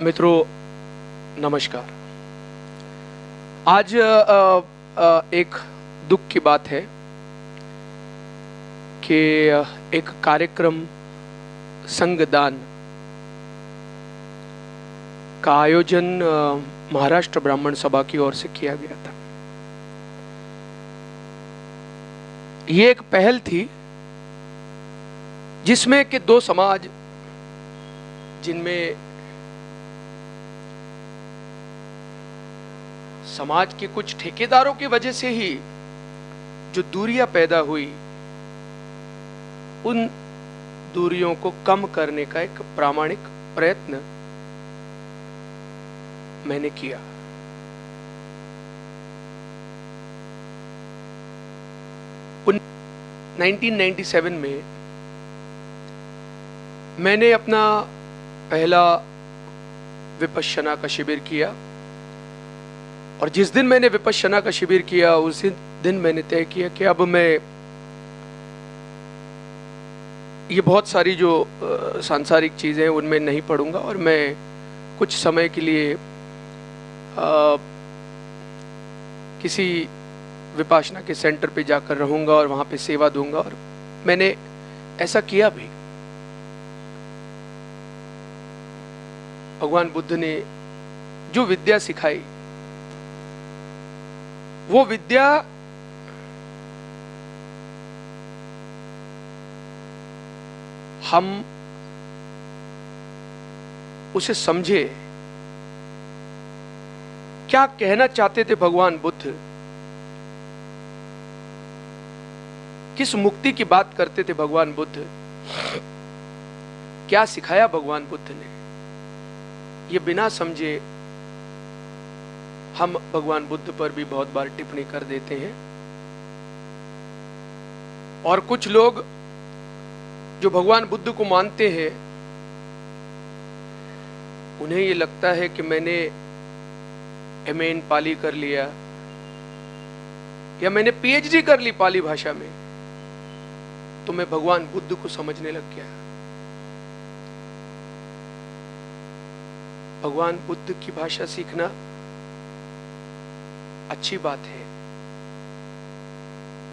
मित्रों नमस्कार। आज एक दुख की बात है कि एक कार्यक्रम संगदान का आयोजन महाराष्ट्र ब्राह्मण सभा की ओर से किया गया था। ये एक पहल थी जिसमें कि दो समाज, जिनमें समाज के कुछ ठेकेदारों की वजह से ही जो दूरियां पैदा हुई, उन दूरियों को कम करने का एक प्रामाणिक प्रयत्न मैंने किया। उन 1997 में मैंने अपना पहला विपश्यना का शिविर किया, और जिस दिन मैंने विपश्यना का शिविर किया उस दिन मैंने तय किया कि अब मैं ये बहुत सारी जो सांसारिक चीज़ें उनमें नहीं पढ़ूंगा, और मैं कुछ समय के लिए किसी विपासना के सेंटर पे जाकर रहूंगा और वहाँ पे सेवा दूंगा। और मैंने ऐसा किया भी। भगवान बुद्ध ने जो विद्या सिखाई, वो विद्या हम उसे समझे। क्या कहना चाहते थे भगवान बुद्ध, किस मुक्ति की बात करते थे भगवान बुद्ध, क्या सिखाया भगवान बुद्ध ने, ये बिना समझे हम भगवान बुद्ध पर भी बहुत बार टिप्पणी कर देते हैं। और कुछ लोग जो भगवान बुद्ध को मानते हैं, उन्हें ये लगता है कि मैंने एमए इन पाली कर लिया या मैंने पीएचडी कर ली पाली भाषा में, तो मैं भगवान बुद्ध को समझने लग गया। भगवान बुद्ध की भाषा सीखना अच्छी बात है,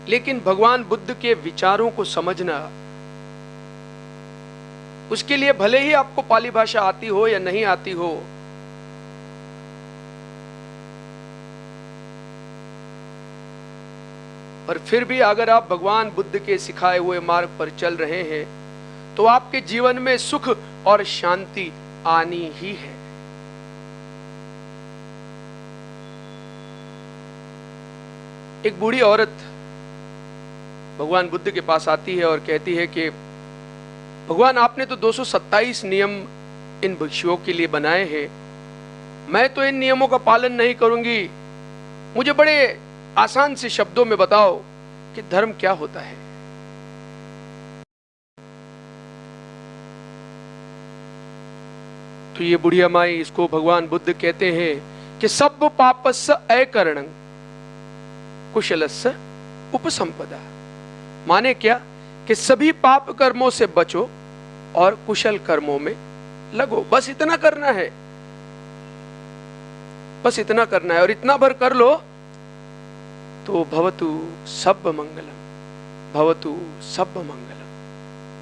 लेकिन भगवान बुद्ध के विचारों को समझना, उसके लिए भले ही आपको पाली भाषा आती हो या नहीं आती हो, पर फिर भी अगर आप भगवान बुद्ध के सिखाए हुए मार्ग पर चल रहे हैं तो आपके जीवन में सुख और शांति आनी ही है। एक बूढ़ी औरत भगवान बुद्ध के पास आती है और कहती है कि भगवान, आपने तो 227 नियम इन भिक्षुओं के लिए बनाए हैं, मैं तो इन नियमों का पालन नहीं करूंगी, मुझे बड़े आसान से शब्दों में बताओ कि धर्म क्या होता है। तो ये बुढ़िया माई, इसको भगवान बुद्ध कहते हैं कि सब पापस्य अकरणं कुशलस्य उपसंपदा। माने क्या कि सभी पाप कर्मों से बचो और कुशल कर्मों में लगो। बस इतना करना है, बस इतना करना है, और इतना भर कर लो तो भवतु सब मंगलम, भवतु सब मंगलम,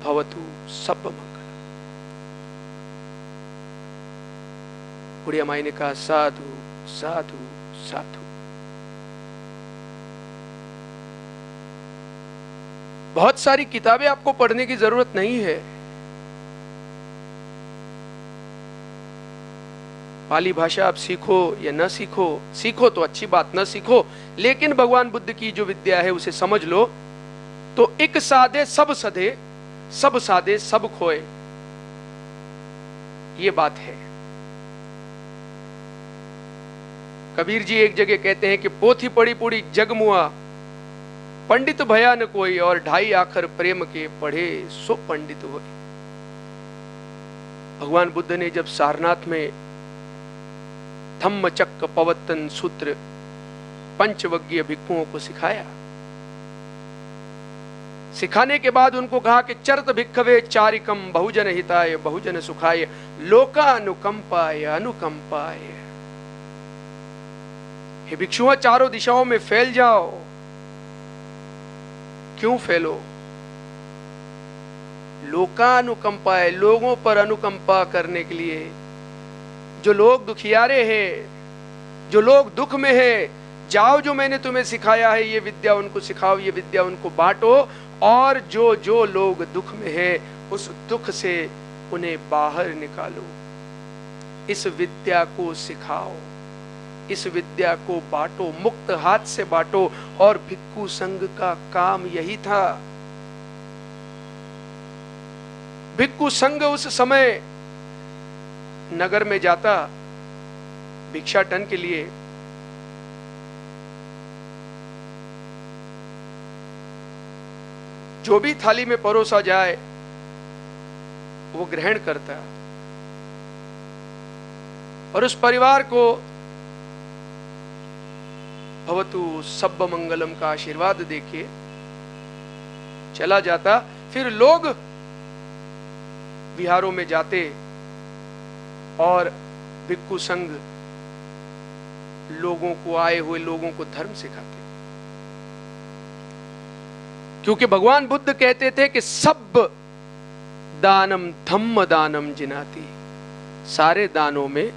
भवतु सब मंगलम। बुढ़िया माई ने कहा, साधु साधु साधु। बहुत सारी किताबें आपको पढ़ने की जरूरत नहीं है। पाली भाषा आप सीखो या न सीखो, सीखो तो अच्छी बात, न सीखो लेकिन भगवान बुद्ध की जो विद्या है उसे समझ लो, तो एक साधे सब सधे, सब साधे सब खोए, ये बात है। कबीर जी एक जगह कहते हैं कि पोथी पड़ी पूरी जग मुआ, पंडित भया न कोई, और ढाई आखर प्रेम के पढ़े सो पंडित हुए। भगवान बुद्ध ने जब सारनाथ में धम्म चक्र पवत्तन सूत्र पंचवज्ञीय भिक्षुओं को सिखाया, सिखाने के बाद उनको कहा कि चरत भिक्खवे चारिकम बहुजन हिताय बहुजन सुखाय लोकानुकंपाय अनुकंपाय। हे भिक्षुओं, चारों दिशाओं में फैल जाओ। क्यों फैलो? लोकानुकंपाय, लोगों पर अनुकंपा करने के लिए। जो लोग दुखियारे हैं, जो लोग दुख में हैं, जाओ, जो मैंने तुम्हें सिखाया है ये विद्या उनको सिखाओ, ये विद्या उनको बांटो, और जो जो लोग दुख में हैं उस दुख से उन्हें बाहर निकालो। इस विद्या को सिखाओ, इस विद्या को बांटो, मुक्त हाथ से बांटो। और भिक्खु संघ का काम यही था। भिक्खु संघ उस समय नगर में जाता भिक्षाटन के लिए। जो भी थाली में परोसा जाए वो ग्रहण करता, और उस परिवार को भवतु सब्ब मंगलम का आशीर्वाद देके चला जाता। फिर लोग विहारों में जाते और भिक्खु संघ लोगों को, आए हुए लोगों को धर्म सिखाते। क्योंकि भगवान बुद्ध कहते थे कि सब दानम धम्म दानम जिनाति, सारे दानों में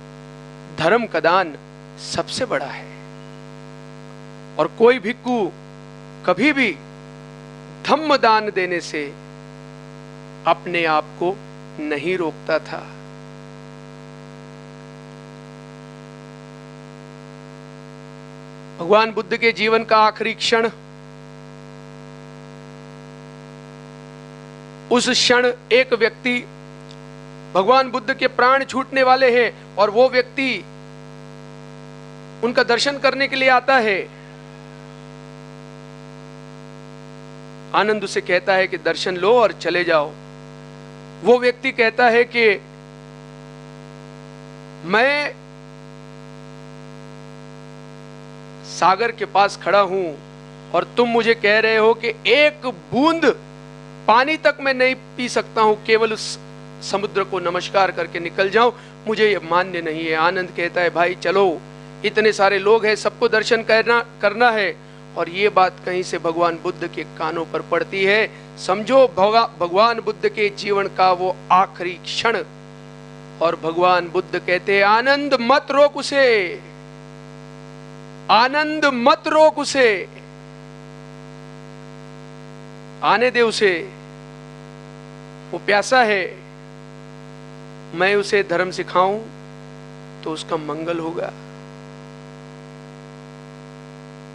धर्म का दान सबसे बड़ा है। और कोई भिक्खु कभी भी धम्म दान देने से अपने आप को नहीं रोकता था। भगवान बुद्ध के जीवन का आखिरी क्षण, उस क्षण एक व्यक्ति, भगवान बुद्ध के प्राण छूटने वाले हैं और वो व्यक्ति उनका दर्शन करने के लिए आता है। आनंद उसे कहता है कि दर्शन लो और चले जाओ। वो व्यक्ति कहता है कि मैं सागर के पास खड़ा हूं और तुम मुझे कह रहे हो कि एक बूंद पानी तक मैं नहीं पी सकता हूं, केवल उस समुद्र को नमस्कार करके निकल जाऊं, मुझे ये मान्य नहीं है। आनंद कहता है भाई चलो, इतने सारे लोग हैं, सबको दर्शन करना है। और ये बात कहीं से भगवान बुद्ध के कानों पर पड़ती है। समझो भगवान बुद्ध के जीवन का वो आखिरी क्षण। और भगवान बुद्ध कहते हैं आनंद मत रोक उसे, आनंद मत रोक उसे, आने दे उसे, वो प्यासा है। मैं उसे धर्म सिखाऊं तो उसका मंगल होगा।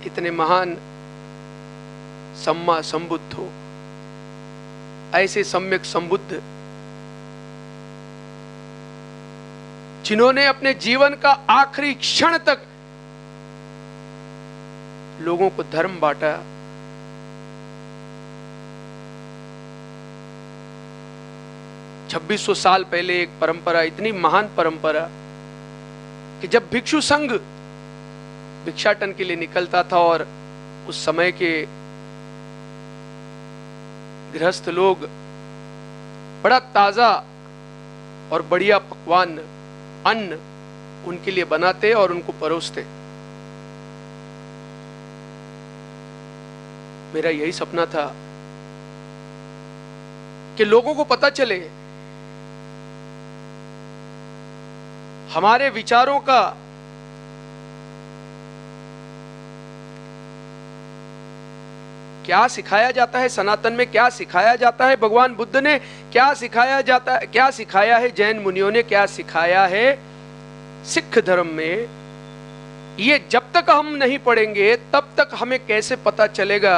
इतने महान सम्मा संबुद्ध हो, ऐसे सम्यक संबुद्ध जिन्होंने अपने जीवन का आखिरी क्षण तक लोगों को धर्म बांटा। छब्बीस सौ साल पहले एक परंपरा, इतनी महान परंपरा कि जब भिक्षु संघ भिक्षाटन के लिए निकलता था और उस समय के गृहस्थ लोग बड़ा ताजा और बढ़िया पकवान, अन्न उनके लिए बनाते और उनको परोसते। मेरा यही सपना था कि लोगों को पता चले हमारे विचारों का क्या सिखाया जाता है, सनातन में क्या सिखाया जाता है, भगवान बुद्ध ने क्या सिखाया जाता है, क्या सिखाया है जैन मुनियों ने, क्या सिखाया है सिख धर्म में। ये जब तक हम नहीं पढ़ेंगे तब तक हमें कैसे पता चलेगा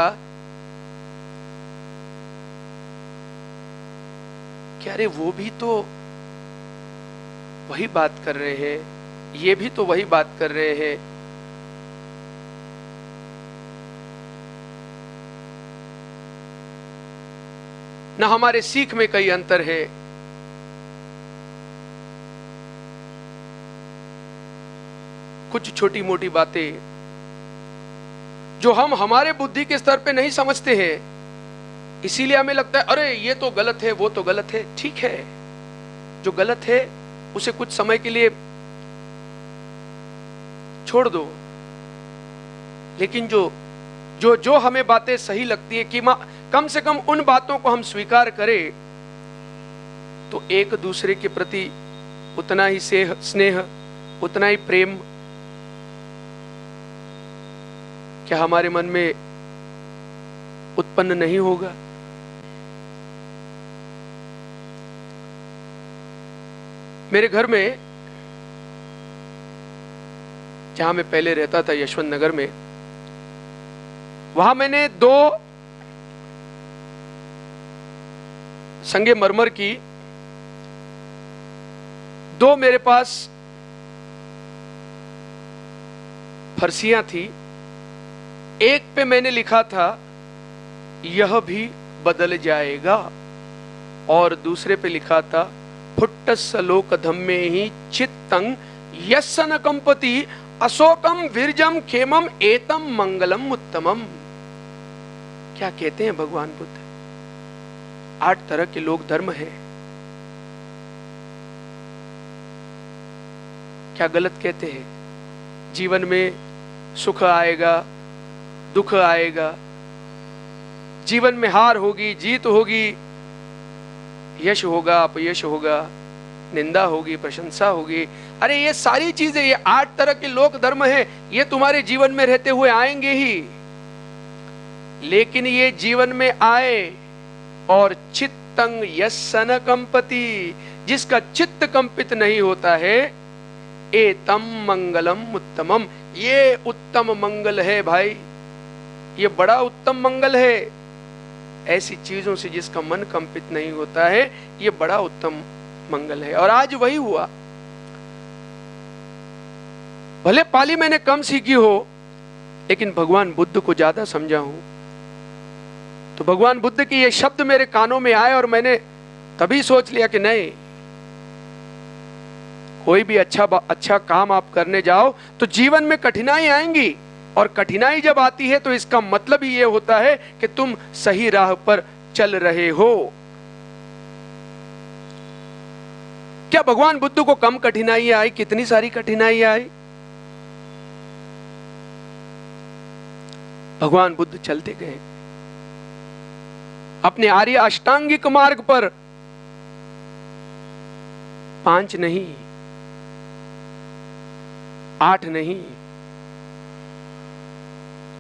कि अरे वो भी तो वही बात कर रहे हैं, ये भी तो वही बात कर रहे हैं। ना हमारे सीख में कई अंतर है। कुछ छोटी मोटी बातें जो हम हमारे बुद्धि के स्तर पे नहीं समझते हैं, इसीलिए हमें लगता है अरे ये तो गलत है, वो तो गलत है। ठीक है, जो गलत है उसे कुछ समय के लिए छोड़ दो, लेकिन जो जो जो हमें बातें सही लगती है कि कम से कम उन बातों को हम स्वीकार करें, तो एक दूसरे के प्रति उतना ही स्नेह, उतना ही प्रेम क्या हमारे मन में उत्पन्न नहीं होगा? मेरे घर में, जहां मैं पहले रहता था यशवंत नगर में, वहां मैंने 2 संगमरमर की 2 मेरे पास फर्शियां थी। एक पे मैंने लिखा था यह भी बदल जाएगा, और दूसरे पे लिखा था फुट्टस्सलोक धम्मे ही चित्तं यस्सन कंपति अशोकम विरजम खेमम एतम मंगलम उत्तमम। क्या कहते हैं भगवान बुद्ध? 8 तरह के लोक धर्म है। क्या गलत कहते हैं? जीवन में सुख आएगा, दुख आएगा, जीवन में हार होगी, जीत होगी, यश होगा, अपयश होगा, निंदा होगी, प्रशंसा होगी। अरे ये सारी चीजें, ये 8 तरह के लोक धर्म है, ये तुम्हारे जीवन में रहते हुए आएंगे ही। लेकिन ये जीवन में आए और चित्तं यस्सन कंपति, जिसका चित्त कंपित नहीं होता है, एतम मंगलम उत्तमम, ये उत्तम मंगल है भाई, ये बड़ा उत्तम मंगल है। ऐसी चीजों से जिसका मन कंपित नहीं होता है, ये बड़ा उत्तम मंगल है। और आज वही हुआ। भले पाली मैंने कम सीखी हो, लेकिन भगवान बुद्ध को ज्यादा समझा हूं। तो भगवान बुद्ध के ये शब्द मेरे कानों में आए और मैंने तभी सोच लिया कि नहीं, कोई भी अच्छा काम आप करने जाओ तो जीवन में कठिनाई आएंगी, और कठिनाई जब आती है तो इसका मतलब ही ये होता है कि तुम सही राह पर चल रहे हो। क्या भगवान बुद्ध को कम कठिनाई आई? कितनी सारी कठिनाई आई। भगवान बुद्ध चलते गए अपने आर्य अष्टांगिक मार्ग पर। 5 नहीं, 8 नहीं,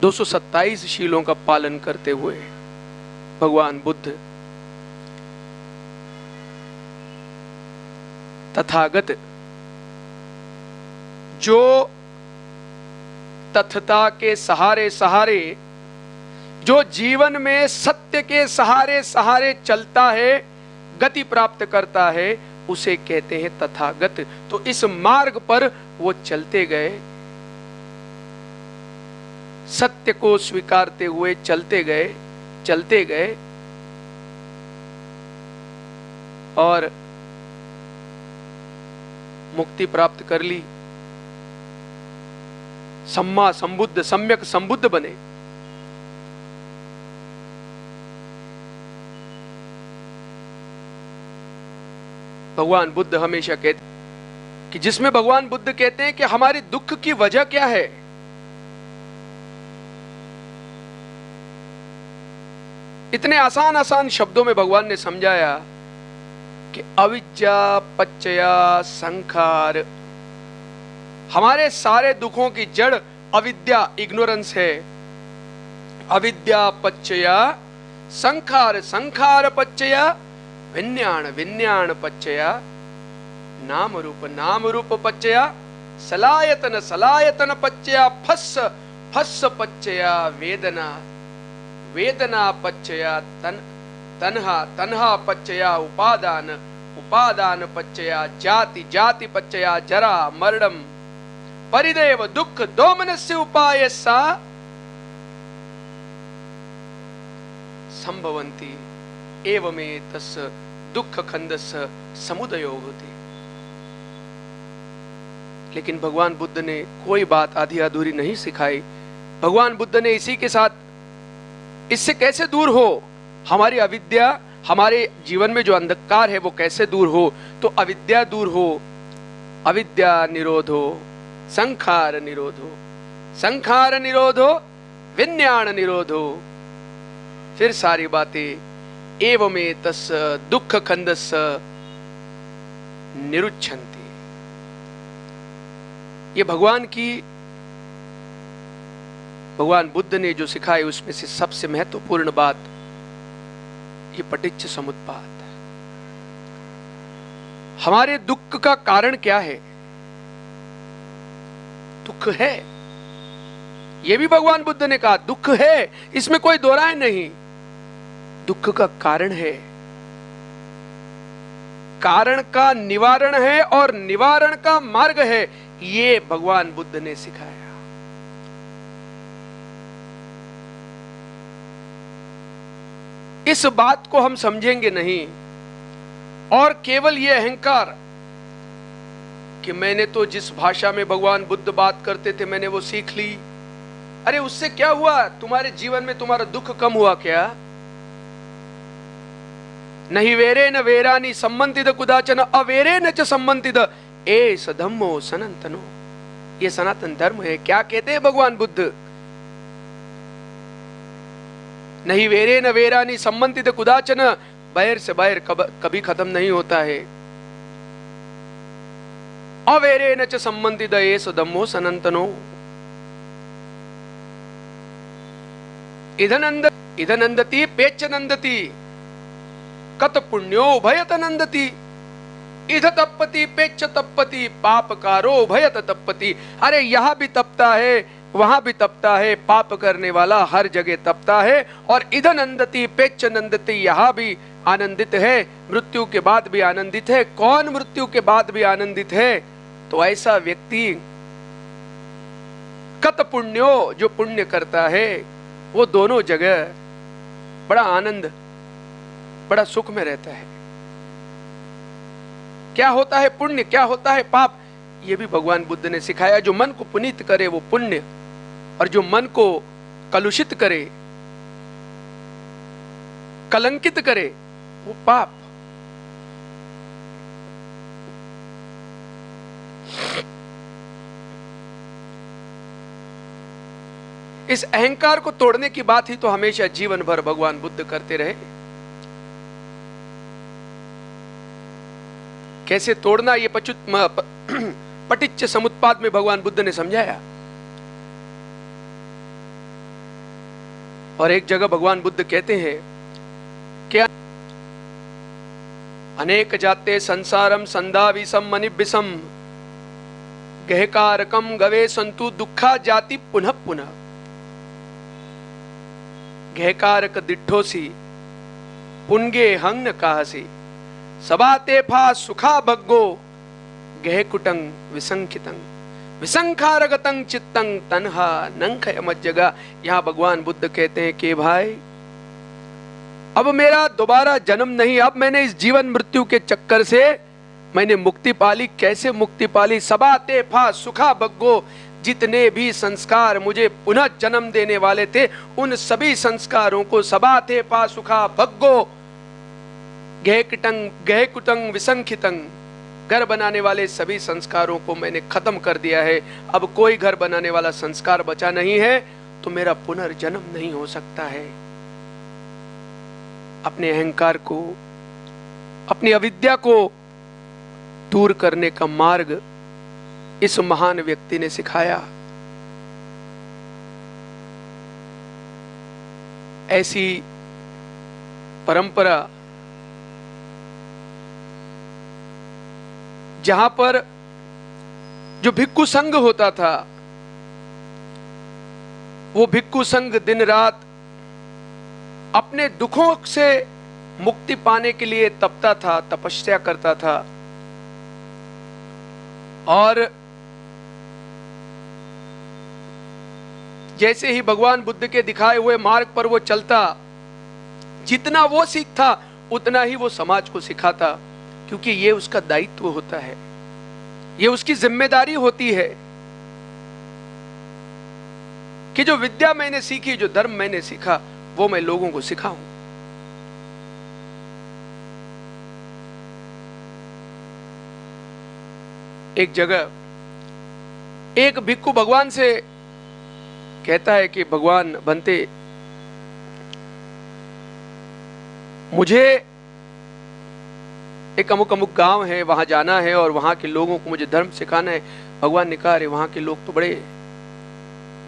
227 शीलों का पालन करते हुए भगवान बुद्ध तथागत, जो तथता के सहारे सहारे, जो जीवन में सत्य के सहारे सहारे चलता है, गति प्राप्त करता है, उसे कहते हैं तथागत। तो इस मार्ग पर वो चलते गए, सत्य को स्वीकारते हुए चलते गए और मुक्ति प्राप्त कर ली, सम्मा संबुद्ध, सम्यक संबुद्ध बने। भगवान बुद्ध हमेशा कहते कि जिसमें भगवान बुद्ध कहते हैं कि हमारे दुख की वजह क्या है, इतने आसान आसान शब्दों में भगवान ने समझाया कि अविद्या पच्चया संखार, हमारे सारे दुखों की जड़ अविद्या, इग्नोरेंस है। अविद्या पच्चया संखार, संखार पच्चया विज्ञान, विज्ञान पच्चया नाम रूप पच्चया सलायतन, सलायतन पच्चया फस्स, फस्स पच्चया वेदना, वेदना पच्चया तन्हा, तन्हा पच्चया उपादान, उपादान पच्चया जाति, जाति पच्चया जरा मरणम, परिदेव दुख दोमनस्य उपायस्सा संभवन्ति एवमेतस्य दुख खंडस्य समुदयो होते। लेकिन भगवान बुद्ध ने कोई बात आधी अधूरी नहीं सिखाई। भगवान बुद्ध ने इसी के साथ, इससे कैसे दूर हो, हमारी अविद्या, हमारे जीवन में जो अंधकार है वो कैसे दूर हो? तो अविद्या दूर हो, अविद्या निरोधो संखार निरोधो, संखार निरोधो विज्ञान निरोधो। फिर सारी बातें एवमें तस् दुख खंदस निरुच्छन्ति। ये भगवान बुद्ध ने जो सिखाए उसमें से सबसे महत्वपूर्ण बात ये पटिच्च समुत्पाद। हमारे दुख का कारण क्या है? दुख है, ये भी भगवान बुद्ध ने कहा दुख है, इसमें कोई दो राय नहीं। दुख का कारण है, कारण का निवारण है और निवारण का मार्ग है, ये भगवान बुद्ध ने सिखाया। इस बात को हम समझेंगे नहीं और केवल ये अहंकार कि मैंने तो जिस भाषा में भगवान बुद्ध बात करते थे मैंने वो सीख ली। अरे उससे क्या हुआ? तुम्हारे जीवन में तुम्हारा दुख कम हुआ क्या? नहीं वेरे न वेरानी संबंधित कुदाचन अवेरे न च संबंधित एस धम्मो सनातनो। ये सनातन धर्म है। क्या कहते हैं भगवान बुद्ध? नहीं वेरे न वेरानी संबंधित कुदाचन, बैर से बैर कभी खत्म नहीं होता है। अवेरे न च संबंधित एस धम्मो सनातनो। इधनंदति पेच नंदति कत पुण्यो भयत नंदति। इध तपति पेच तपति पापकारो भयत तपति। अरे यहां भी तपता है, वहां भी तपता है, पाप करने वाला हर जगह तपता है। और इधर नंदती पेच नंदती, यहां भी आनंदित है, मृत्यु के बाद भी आनंदित है। कौन मृत्यु के बाद भी आनंदित है? तो ऐसा व्यक्ति कत पुण्यो, जो पुण्य करता है वो दोनों जगह बड़ा आनंद, बड़ा सुख में रहता है। क्या होता है पुण्य, क्या होता है पाप, ये भी भगवान बुद्ध ने सिखाया। जो मन को पुनीत करे वो पुण्य, और जो मन को कलुषित करे, कलंकित करे, वो पाप। इस अहंकार को तोड़ने की बात ही तो हमेशा जीवन भर भगवान बुद्ध करते रहे। कैसे तोड़ना, ये पटिच्च समुत्पाद में भगवान बुद्ध ने समझाया। और एक जगह भगवान बुद्ध कहते हैं क्या अनेक जाते संसारम संधाविसम मनिबिसम गहकारकम गवे संतु दुखा जाति पुनः पुनः। गहकारक दिठोसी पुनगे हंग काहसी सबाते फा सुखा भग्गो गहकुटंग विसंखितंग विसंखारगतंग चित्तंग तन्हा नंखय मज्जगा। यहां भगवान बुद्ध कहते हैं कि भाई अब मेरा दोबारा जन्म नहीं, अब मैंने इस जीवन मृत्यु के चक्कर से मैंने मुक्ति पाली। कैसे मुक्ति पाली? सबाते फा सुखा भग्गो, जितने भी संस्कार मुझे पुनः जन्म देने वाले थे उन सभी संस्कारों को सबाते फा सुखा भग्गो गहकुटंग विसंखितंग, घर बनाने वाले सभी संस्कारों को मैंने खत्म कर दिया है। अब कोई घर बनाने वाला संस्कार बचा नहीं है, तो मेरा पुनर्जन्म नहीं हो सकता है। अपने अहंकार को, अपनी अविद्या को दूर करने का मार्ग इस महान व्यक्ति ने सिखाया। ऐसी परंपरा जहां पर जो भिक्खु संघ होता था, वो भिक्खु संघ दिन रात अपने दुखों से मुक्ति पाने के लिए तपता था, तपस्या करता था। और जैसे ही भगवान बुद्ध के दिखाए हुए मार्ग पर वो चलता, जितना वो सीखता उतना ही वो समाज को सिखाता, क्योंकि ये उसका दायित्व होता है, ये उसकी जिम्मेदारी होती है कि जो विद्या मैंने सीखी, जो धर्म मैंने सीखा, वो मैं लोगों को सिखाऊं। एक जगह एक भिक्खु भगवान से कहता है कि भगवान बनते, मुझे एक अमुक अमुक गांव है, वहां जाना है और वहां के लोगों को मुझे धर्म सिखाना है। भगवान ने कहा, अरे वहां के लोग तो बड़े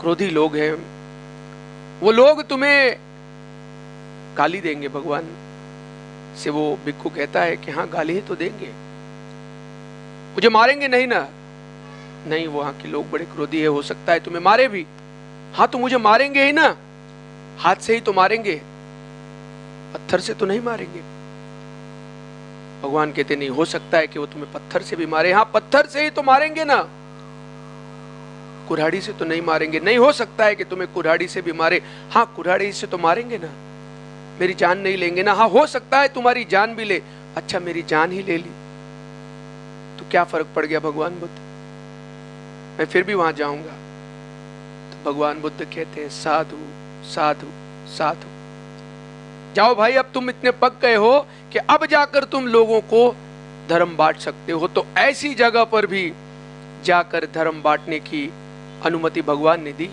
क्रोधी लोग हैं, वो लोग तुम्हें गाली देंगे। भगवान से वो भिक्खु कहता है कि हाँ, गाली ही तो देंगे, मुझे मारेंगे नहीं ना? नहीं, वहां के लोग बड़े क्रोधी है, हो सकता है तुम्हें मारे भी। हाँ, तो मुझे मारेंगे ही ना, हाथ से ही तो मारेंगे, पत्थर से तो नहीं मारेंगे। भगवान कहते नहीं, हो सकता है कि वो तुम्हें पत्थर से भी मारे। हाँ, पत्थर से ही तो मारेंगे ना, कुल्हाड़ी से तो नहीं मारेंगे। नहीं, हो सकता है कि तुम्हें कुल्हाड़ी से भी मारे। हाँ, कुल्हाड़ी से तो मारेंगे ना, मेरी जान नहीं लेंगे ना? हाँ, हो सकता है तुम्हारी जान भी ले। अच्छा, मेरी जान ही ले ली तो क्या फर्क पड़ गया भगवान बुद्ध, मैं फिर भी वहां जाऊंगा। तो भगवान बुद्ध कहते हैं, साधु साधु साधु, जाओ भाई, अब तुम इतने पक गए हो कि अब जाकर तुम लोगों को धर्म बांट सकते हो। तो ऐसी जगह पर भी जाकर धर्म बांटने की अनुमति भगवान ने दी।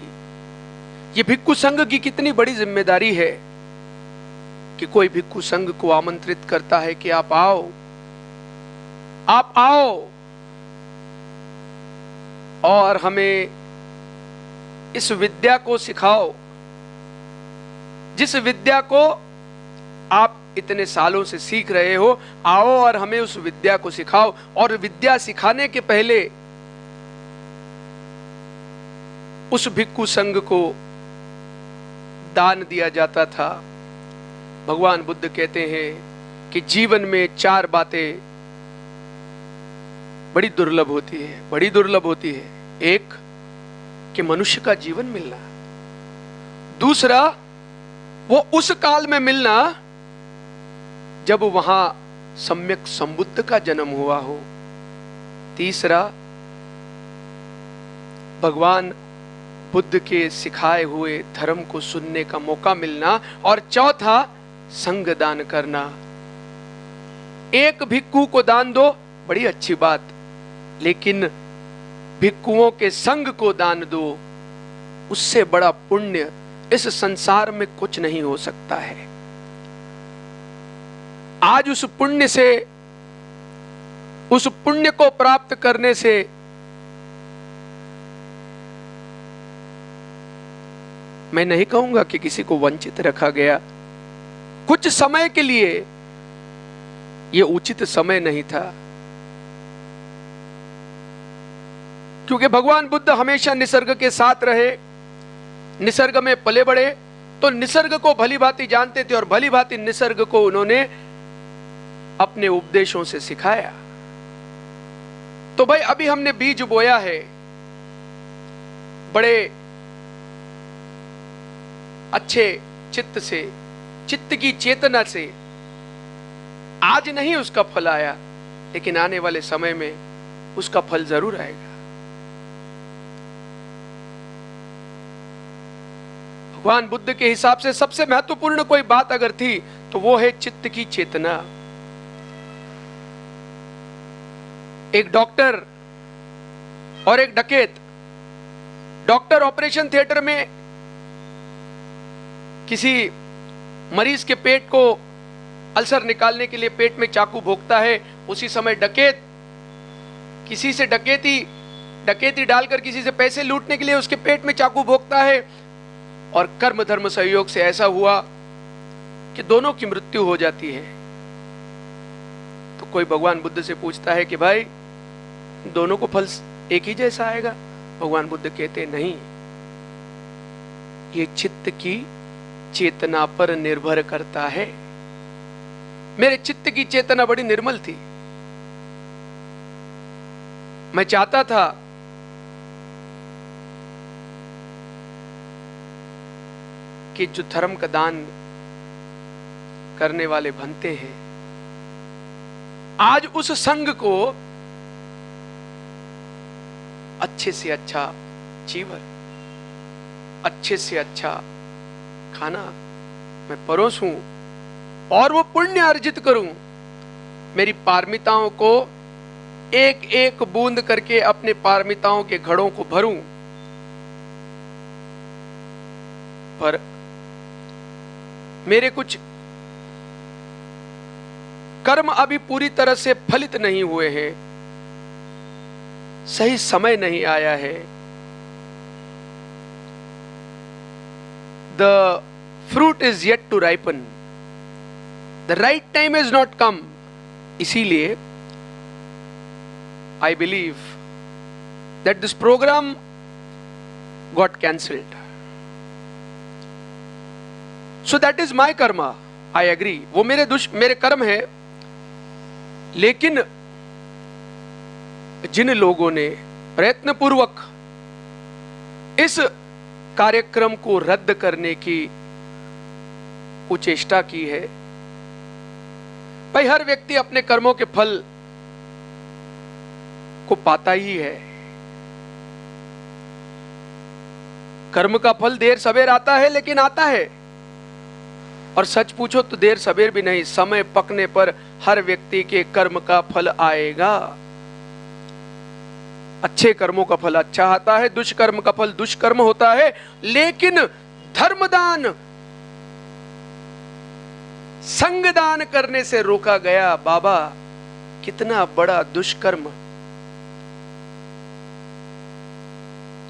ये भिक्खु संघ की कितनी बड़ी जिम्मेदारी है कि कोई भिक्खु संघ को आमंत्रित करता है कि आप आओ, आप आओ और हमें इस विद्या को सिखाओ, जिस विद्या को आप इतने सालों से सीख रहे हो। आओ और हमें उस विद्या को सिखाओ। और विद्या सिखाने के पहले उस भिक्खु संघ को दान दिया जाता था। भगवान बुद्ध कहते हैं कि जीवन में 4 बातें बड़ी दुर्लभ होती है, बड़ी दुर्लभ होती है। एक, कि मनुष्य का जीवन मिलना। दूसरा, वो उस काल में मिलना जब वहां सम्यक संबुद्ध का जन्म हुआ हो। तीसरा, भगवान बुद्ध के सिखाए हुए धर्म को सुनने का मौका मिलना। और चौथा, संग दान करना। एक भिक्खु को दान दो, बड़ी अच्छी बात, लेकिन भिक्खुओं के संग को दान दो, उससे बड़ा पुण्य इस संसार में कुछ नहीं हो सकता है। आज उस पुण्य से, उस पुण्य को प्राप्त करने से मैं नहीं कहूंगा कि किसी को वंचित रखा गया। कुछ समय के लिए यह उचित समय नहीं था, क्योंकि भगवान बुद्ध हमेशा निसर्ग के साथ रहे, निसर्ग में पले बढ़े, तो निसर्ग को भली भांति जानते थे और भली भांति निसर्ग को उन्होंने अपने उपदेशों से सिखाया। तो भाई, अभी हमने बीज बोया है, बड़े अच्छे चित्त से, चित्त की चेतना से। आज नहीं उसका फल आया, लेकिन आने वाले समय में उसका फल जरूर आएगा। भगवान बुद्ध के हिसाब से सबसे महत्वपूर्ण कोई बात अगर थी तो वो है चित्त की चेतना। एक डॉक्टर और एक डकैत। डॉक्टर ऑपरेशन थिएटर में किसी मरीज के पेट को अल्सर निकालने के लिए पेट में चाकू भोंकता है। उसी समय डकैत किसी से डकैती डालकर किसी से पैसे लूटने के लिए उसके पेट में चाकू भोंकता है। और कर्म धर्म सहयोग से ऐसा हुआ कि दोनों की मृत्यु हो जाती है। तो कोई भगवान बुद्ध से पूछता है कि भाई, दोनों को फल एक ही जैसा आएगा? भगवान बुद्ध कहते नहीं, ये चित्त की चेतना पर निर्भर करता है। मेरे चित्त की चेतना बड़ी निर्मल थी। मैं चाहता था कि जो धर्म का दान करने वाले बनते हैं, आज उस संघ को अच्छे से अच्छा जीवन, अच्छे से अच्छा खाना मैं परोसूं और वो पुण्य अर्जित करूं। मेरी पारमिताओं को एक एक बूंद करके अपने पारमिताओं के घड़ों को भरूं, पर मेरे कुछ कर्म अभी पूरी तरह से फलित नहीं हुए हैं, सही समय नहीं आया है। The fruit is yet to ripen. The right time has not come. इसीलिए I believe that this program got cancelled. So that is my karma. I agree. वो मेरे कर्म है, लेकिन जिन लोगों ने प्रयत्नपूर्वक इस कार्यक्रम को रद्द करने की कुचेष्टा की है, भाई हर व्यक्ति अपने कर्मों के फल को पाता ही है। कर्म का फल देर सवेर आता है, लेकिन आता है। और सच पूछो तो देर सवेर भी नहीं, समय पकने पर हर व्यक्ति के कर्म का फल आएगा। अच्छे कर्मों का फल अच्छा आता है, दुष्कर्म का फल दुष्कर्म होता है। लेकिन धर्मदान, संगदान करने से रोका गया। बाबा, कितना बड़ा दुष्कर्म।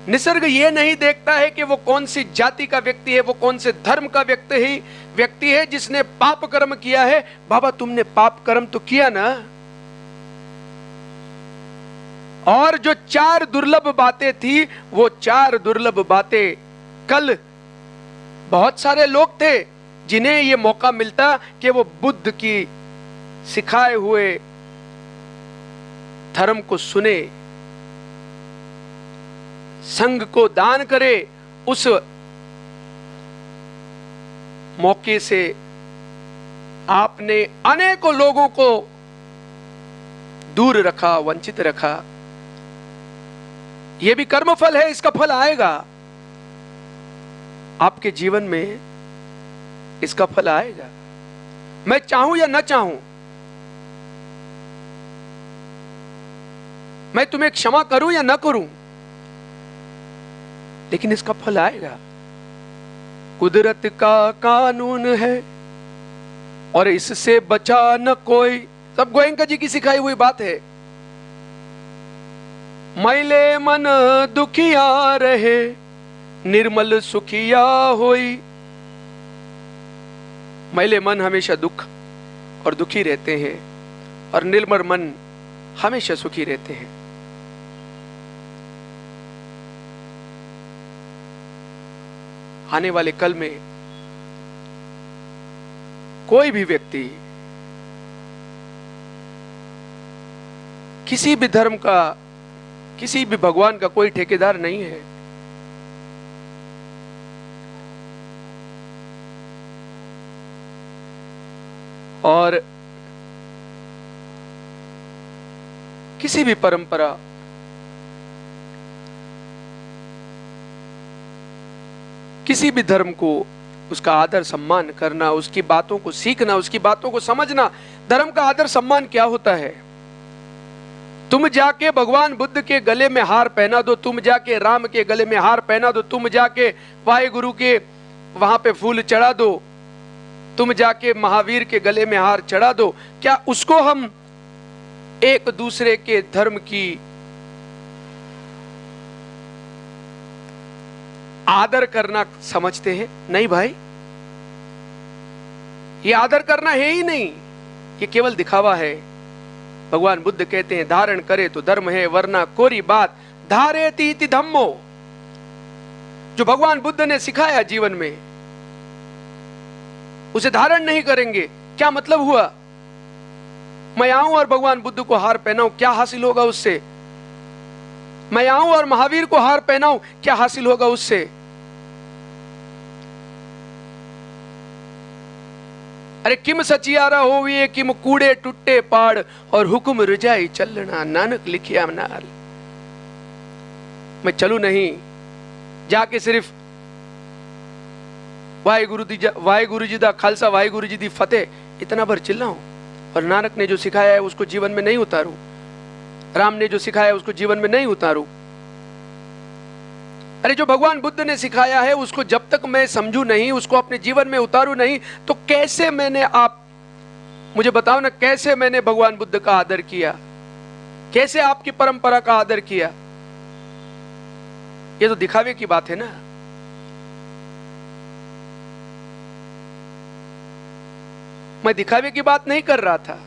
निसर्ग ये नहीं देखता है कि वो कौन सी जाति का व्यक्ति है, वो कौन से धर्म का व्यक्ति है जिसने पाप कर्म किया है। बाबा, तुमने पाप कर्म तो किया ना। और जो 4 दुर्लभ बातें थी, वो 4 दुर्लभ बातें कल बहुत सारे लोग थे जिन्हें ये मौका मिलता कि वो बुद्ध की सिखाए हुए धर्म को सुने, संघ को दान करे। उस मौके से आपने अनेकों लोगों को दूर रखा, वंचित रखा। यह भी कर्म फल है, इसका फल आएगा आपके जीवन में, इसका फल आएगा। मैं चाहूं या ना चाहूं, मैं तुम्हें क्षमा करूं या ना करूं, लेकिन इसका फल आएगा। कुदरत का कानून है और इससे बचा न कोई। सब गोयंका जी की सिखाई हुई बात है। मैले मन दुखिया रहे, निर्मल सुखिया होई। मैले मन हमेशा दुख और दुखी रहते हैं, और निर्मल मन हमेशा सुखी रहते हैं। आने वाले कल में कोई भी व्यक्ति किसी भी धर्म का, किसी भी भगवान का कोई ठेकेदार नहीं है। और किसी भी परंपरा, किसी भी धर्म को उसका आदर सम्मान करना, उसकी बातों को सीखना, उसकी बातों को समझना। धर्म का आदर सम्मान क्या होता है? तुम जाके भगवान बुद्ध के गले में हार पहना दो, तुम जाके राम के गले में हार पहना दो, तुम जाके वाहेगुरु के वहां पे फूल चढ़ा दो, तुम जाके महावीर के गले में हार चढ़ा दो। क्या उसको हम एक दूसरे के धर्म की आदर करना समझते हैं? नहीं भाई, ये आदर करना है ही नहीं, ये केवल दिखावा है। भगवान बुद्ध कहते हैं, धारण करे तो धर्म है, वरना कोरी बात। धारेति इति धम्मो। जो भगवान बुद्ध ने सिखाया जीवन में, उसे धारण नहीं करेंगे, क्या मतलब हुआ? मैं आऊं और भगवान बुद्ध को हार पहनाऊं, क्या हासिल होगा उससे? मैं आऊं और महावीर को हार पहनाऊं, क्या हासिल होगा उससे? अरे किम सचियारा होविए, किम कूड़े टुट्टे पाड़, और हुक्म रजाई चलना, नानक लिखिया नाल। मैं चलू नहीं जाके सिर्फ वाहेगुरु जी दा खालसा, वाहेगुरु जी दी फतेह इतना भर चिल्लाऊं, और नानक ने जो सिखाया है उसको जीवन में नहीं उतारूं। राम ने जो सिखाया उसको जीवन में नहीं उतारूं? अरे जो भगवान बुद्ध ने सिखाया है उसको जब तक मैं समझूं नहीं, उसको अपने जीवन में उतारूं नहीं, तो कैसे मैंने, आप मुझे बताओ ना, कैसे मैंने भगवान बुद्ध का आदर किया, कैसे आपकी परंपरा का आदर किया? ये तो दिखावे की बात है ना। मैं दिखावे की बात नहीं कर रहा था।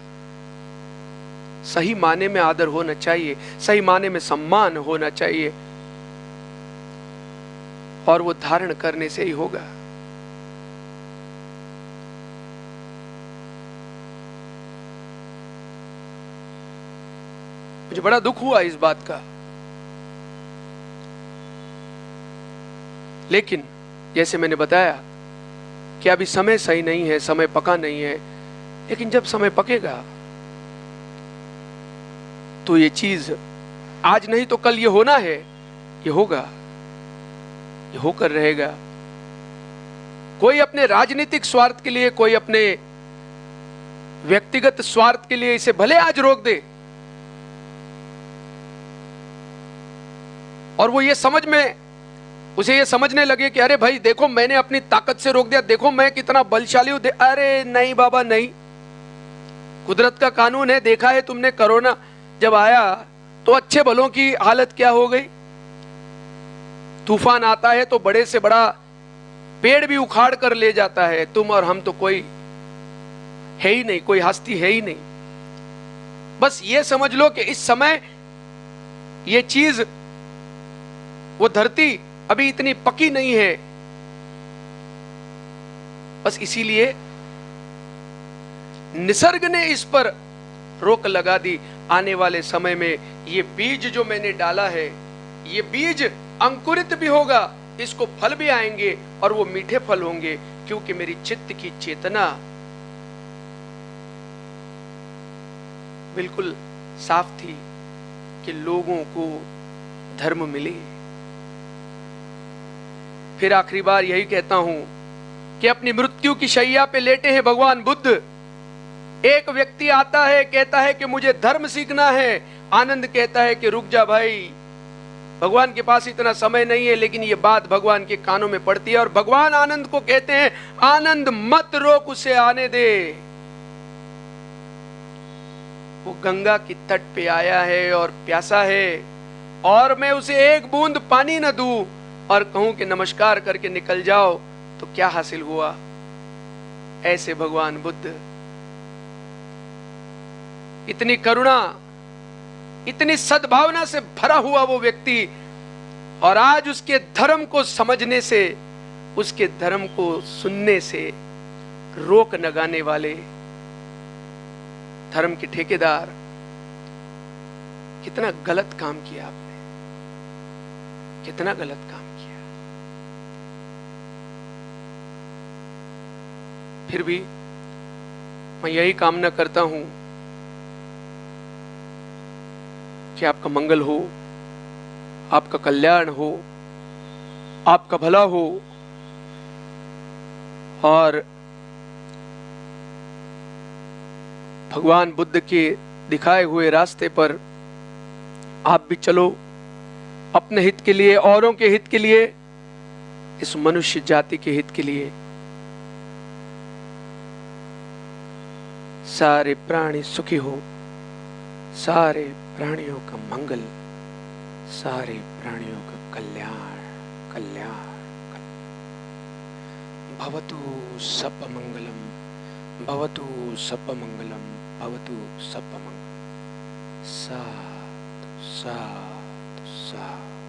सही माने में आदर होना चाहिए, सही माने में सम्मान होना चाहिए, और वो धारण करने से ही होगा। मुझे बड़ा दुख हुआ इस बात का, लेकिन जैसे मैंने बताया कि अभी समय सही नहीं है, समय पका नहीं है, लेकिन जब समय पकेगा तो ये चीज आज नहीं तो कल ये होना है, ये होगा, ये होकर रहेगा। कोई अपने राजनीतिक स्वार्थ के लिए, कोई अपने व्यक्तिगत स्वार्थ के लिए इसे भले आज रोक दे, और वो ये समझ में, उसे ये समझने लगे कि अरे भाई देखो मैंने अपनी ताकत से रोक दिया, देखो मैं कितना बलशाली हूं। अरे नहीं बाबा नहीं, कुदरत का कानून है। देखा है तुमने, कोरोना जब आया तो अच्छे भलों की हालत क्या हो गई। तूफान आता है तो बड़े से बड़ा पेड़ भी उखाड़ कर ले जाता है। तुम और हम तो कोई है ही नहीं, कोई हस्ती है ही नहीं। बस ये समझ लो कि इस समय ये चीज, वो धरती अभी इतनी पकी नहीं है। बस इसीलिए निसर्ग ने इस पर रोक लगा दी। आने वाले समय में ये बीज जो मैंने डाला है, ये बीज अंकुरित भी होगा, इसको फल भी आएंगे और वो मीठे फल होंगे, क्योंकि मेरी चित्त की चेतना बिल्कुल साफ थी कि लोगों को धर्म मिले। फिर आखिरी बार यही कहता हूं कि अपनी मृत्यु की शैया पे लेटे हैं भगवान बुद्ध। एक व्यक्ति आता है, कहता है कि मुझे धर्म सीखना है। आनंद कहता है कि रुक जा भाई, भगवान के पास इतना समय नहीं है। लेकिन ये बात भगवान के कानों में पड़ती है और भगवान आनंद को कहते हैं, आनंद मत रोक, उसे आने दे। वो गंगा की तट पे आया है और प्यासा है, और मैं उसे एक बूंद पानी न दूं और कहूं कि नमस्कार करके निकल जाओ, तो क्या हासिल हुआ? ऐसे भगवान बुद्ध, इतनी करुणा, इतनी सद्भावना से भरा हुआ वो व्यक्ति, और आज उसके धर्म को समझने से, उसके धर्म को सुनने से रोक लगाने वाले धर्म के ठेकेदार, कितना गलत काम किया आपने, कितना गलत काम किया। फिर भी मैं यही कामना करता हूं कि आपका मंगल हो, आपका कल्याण हो, आपका भला हो, और भगवान बुद्ध के दिखाए हुए रास्ते पर आप भी चलो, अपने हित के लिए, औरों के हित के लिए, इस मनुष्य जाति के हित के लिए। सारे प्राणी सुखी हो, सारे प्राणियों का मंगल, सारे प्राणियों का कल्याण, कल्याण, भवतु सब मंगलम, भवतु सब मंगलम, भवतु सब मंगलम। साधु साधु साधु।